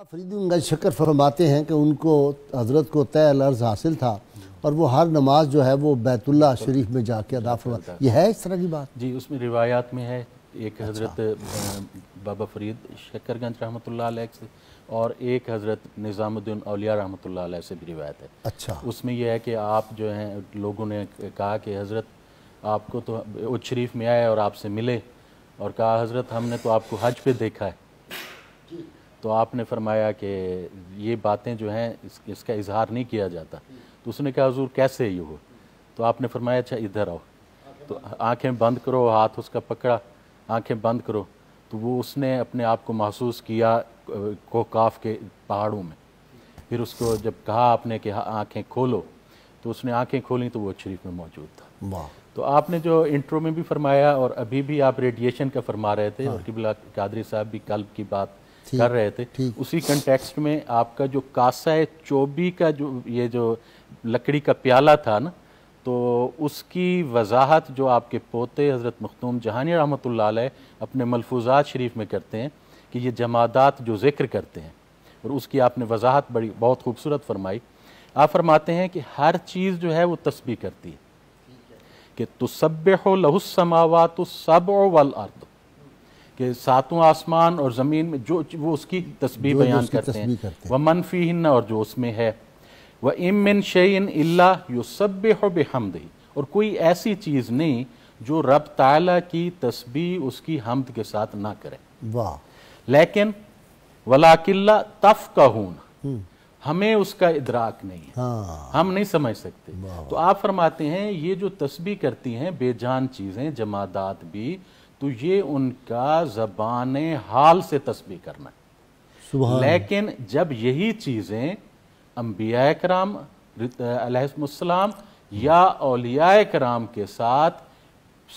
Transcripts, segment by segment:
فرید گنج شکر فرماتے ہیں کہ ان کو حضرت کو طے الارض حاصل تھا اور وہ ہر نماز جو ہے وہ بیت اللہ شریف میں جا کے ادا فرماتے ہیں. یہ ہے اس طرح کی بات؟ جی، اس میں روایات میں ہے. ایک حضرت بابا فرید شکر گنج رحمۃ اللہ علیہ سے اور ایک حضرت نظام الدین اولیاء رحمۃ اللہ علیہ سے بھی روایت ہے. اچھا. اس میں یہ ہے کہ آپ جو ہیں لوگوں نے کہا کہ حضرت آپ کو تو اودھ شریف میں آئے اور آپ سے ملے اور کہا حضرت ہم نے تو آپ کو حج پہ دیکھا ہے. تو آپ نے فرمایا کہ یہ باتیں جو ہیں اس کا اظہار نہیں کیا جاتا. تو اس نے کہا حضور کیسے یہ ہو؟ تو آپ نے فرمایا اچھا ادھر آؤ. تو آنکھیں بند کرو، ہاتھ اس کا پکڑا، آنکھیں بند کرو. تو وہ اس نے اپنے آپ کو محسوس کیا کوکاف کے پہاڑوں میں. پھر اس کو جب کہا آپ نے کہ آنکھیں کھولو تو اس نے آنکھیں کھولیں تو وہ شریف میں موجود تھا. تو آپ نے جو انٹرو میں بھی فرمایا اور ابھی بھی آپ ریڈیشن کا فرما رہے تھے اور قبلہ قادری صاحب بھی قلب کی بات کر رہے تھے، اسی کنٹیکسٹ میں آپ کا جو کاسہ چوبی کا جو یہ جو لکڑی کا پیالہ تھا نا، تو اس کی وضاحت جو آپ کے پوتے حضرت مختوم جہانی رحمۃ اللہ علیہ اپنے ملفوظات شریف میں کرتے ہیں کہ یہ جمادات جو ذکر کرتے ہیں، اور اس کی آپ نے وضاحت بہت خوبصورت فرمائی. آپ فرماتے ہیں کہ ہر چیز جو ہے وہ تسبیح کرتی ہے کہ تسبح لہ السماوات السبع والارض، کہ ساتوں آسمان اور زمین میں جو وہ اس کی تسبیح بیان کرتے ہیں. ومن فیہن، اور جو اس میں ہے. وَإِن مِّن شَيْءٍ إِلَّا يُسَبِّحُ بِحَمْدِهِ، اور کوئی ایسی چیز نہیں جو رب تعالیٰ کی تسبیح اس کی حمد کے ساتھ نہ کرے. واہ. لیکن وَلَٰكِن لَا تَفْقَهُونَ، ہمیں اس کا ادراک نہیں ہے، ہم نہیں سمجھ سکتے. تو آپ فرماتے ہیں یہ جو تسبیح کرتی ہیں بے جان چیزیں جمادات بھی، تو یہ ان کا زبان حال سے تسبیح کرنا ہے. لیکن جب یہی چیزیں انبیاء کرام علیہ السلام یا اولیاء کرام کے ساتھ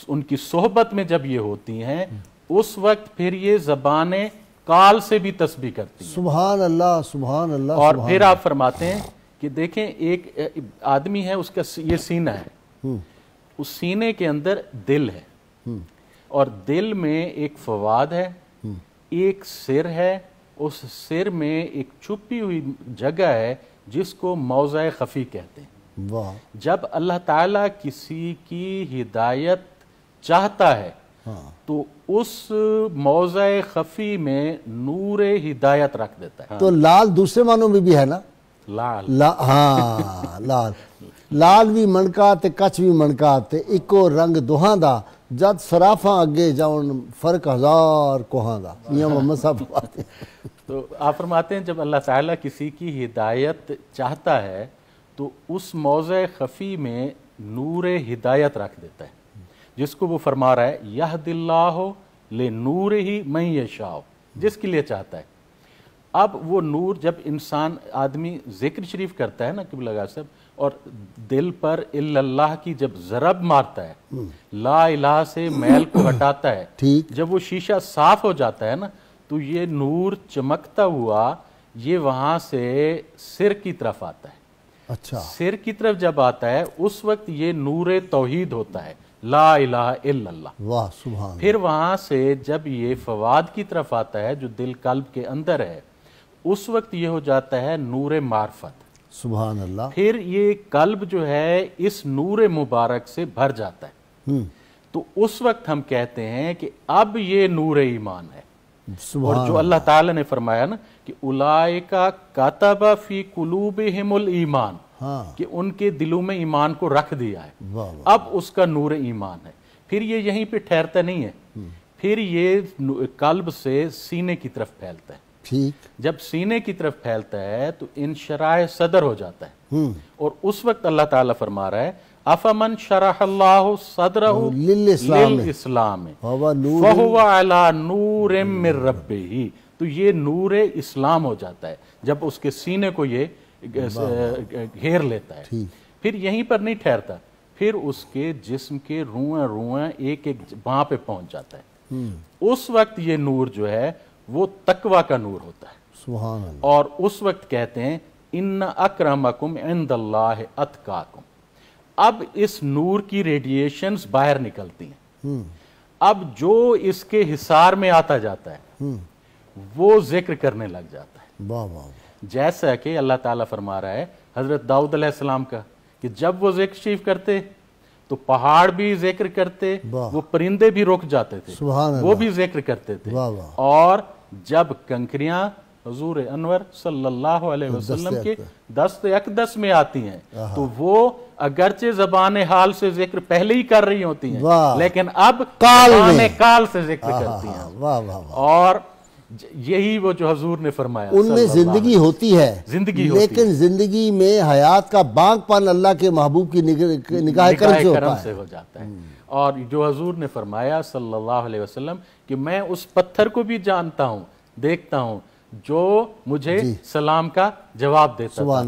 ان کی صحبت میں جب یہ ہوتی ہیں، اس وقت پھر یہ زبانیں کال سے بھی تسبیح کرتی ہیں. سبحان اللہ، سبحان اللہ. اور پھر آپ فرماتے ہیں کہ دیکھیں ایک آدمی ہے، اس کا یہ سینہ ہے، اس سینے کے اندر دل ہے، اور دل میں ایک فواد ہے، ایک سر ہے، اس سر میں ایک چھپی ہوئی جگہ ہے جس کو موضع خفی کہتے ہیں. جب اللہ تعالیٰ کسی کی ہدایت چاہتا ہے تو اس موضع خفی میں نور ہدایت رکھ دیتا ہے. تو لال دوسرے معنوں میں بھی ہے نا؟ لال، ہاں، لال بھی منکا تے کچھ بھی منکا تے اکو رنگ دوہاں دا، جد سرافاں اگے جاؤن فرق ہزار کوہاں دا. میاں محمد صاحب فرماتے ہیں. تو آپ فرماتے ہیں جب اللہ تعالیٰ کسی کی ہدایت چاہتا ہے تو اس موضع خفی میں نور ہدایت رکھ دیتا ہے، جس کو وہ فرما رہا ہے یہد اللہ لنورہ من یشاء، جس کے لیے چاہتا ہے. اب وہ نور جب انسان آدمی ذکر شریف کرتا ہے نا قبلہ گاہ صاحب، اور دل پر الا اللہ کی جب ضرب مارتا ہے، لا الہ سے میل کو ہٹاتا ہے، جب وہ شیشہ صاف ہو جاتا ہے نا، تو یہ نور چمکتا ہوا یہ وہاں سے سر کی طرف آتا ہے. اچھا. سر کی طرف جب آتا ہے اس وقت یہ نور توحید ہوتا ہے، لا الہ الا اللہ. واہ سبحان. پھر وہاں سے جب یہ فواد کی طرف آتا ہے جو دل قلب کے اندر ہے، اس وقت یہ ہو جاتا ہے نور معرفت. سبحان اللہ. پھر یہ قلب جو ہے اس نور مبارک سے بھر جاتا ہے. تو اس وقت ہم کہتے ہیں کہ اب یہ نور ایمان ہے. اور جو اللہ تعالیٰ نے فرمایا نا کہ اولئک کتب فی قلوبہم الایمان، کہ ان کے دلوں میں ایمان کو رکھ دیا ہے، اب اس کا نور ایمان ہے. پھر یہ یہیں پہ ٹھہرتا نہیں ہے، پھر یہ قلب سے سینے کی طرف پھیلتا ہے. جب سینے کی طرف پھیلتا ہے تو انشراح صدر ہو جاتا ہے، اور اس وقت اللہ تعالیٰ فرما رہا ہے افمن شرح اللہ صدرہ للاسلام فہو علی نور من ربہ. تو یہ نور اسلام ہو جاتا ہے جب اس کے سینے کو یہ گھیر لیتا ہے. پھر یہیں پر نہیں ٹھہرتا، پھر اس کے جسم کے روئیں روئیں ایک ایک وہاں پہ پہنچ جاتا ہے. اس وقت یہ نور جو ہے وہ تقوی کا نور ہوتا ہے. سبحان اللہ. اور اس وقت کہتے ہیں ان اکرمکم عند اللہ اتقاکم. اب اس نور کی ریڈیشنز باہر نکلتی ہیں. اب جو اس کے حصار میں آتا جاتا ہے وہ ذکر کرنے لگ جاتا ہے. واہ واہ جیسا کہ اللہ تعالیٰ فرما رہا ہے حضرت داؤد علیہ السلام کا کہ جب وہ ذکر شریف کرتے تو پہاڑ بھی ذکر کرتے، وہ پرندے بھی رک جاتے تھے، سبحان وہ بھی ذکر کرتے تھے، واہ واہ اور جب کنکریاں حضور انور صلی اللہ علیہ وسلم کے دست اقدس میں آتی ہیں تو وہ اگرچہ زبان حال سے ذکر پہلے ہی کر رہی ہوتی ہیں لیکن اب زبان کال سے ذکر کرتی ہیں، واہ واہ اور یہی وہ جو حضور نے فرمایا ان میں زندگی ہوتی ہے، زندگی ہوتی لیکن زندگی میں حیات کا بانگ پن اللہ کے محبوب کی نگاہ کرم سے ہو جاتا ہے۔ اور جو حضور نے فرمایا صلی اللہ علیہ وسلم کہ میں اس پتھر کو بھی جانتا ہوں، دیکھتا ہوں جو مجھے سلام کا جواب دیتا تھا۔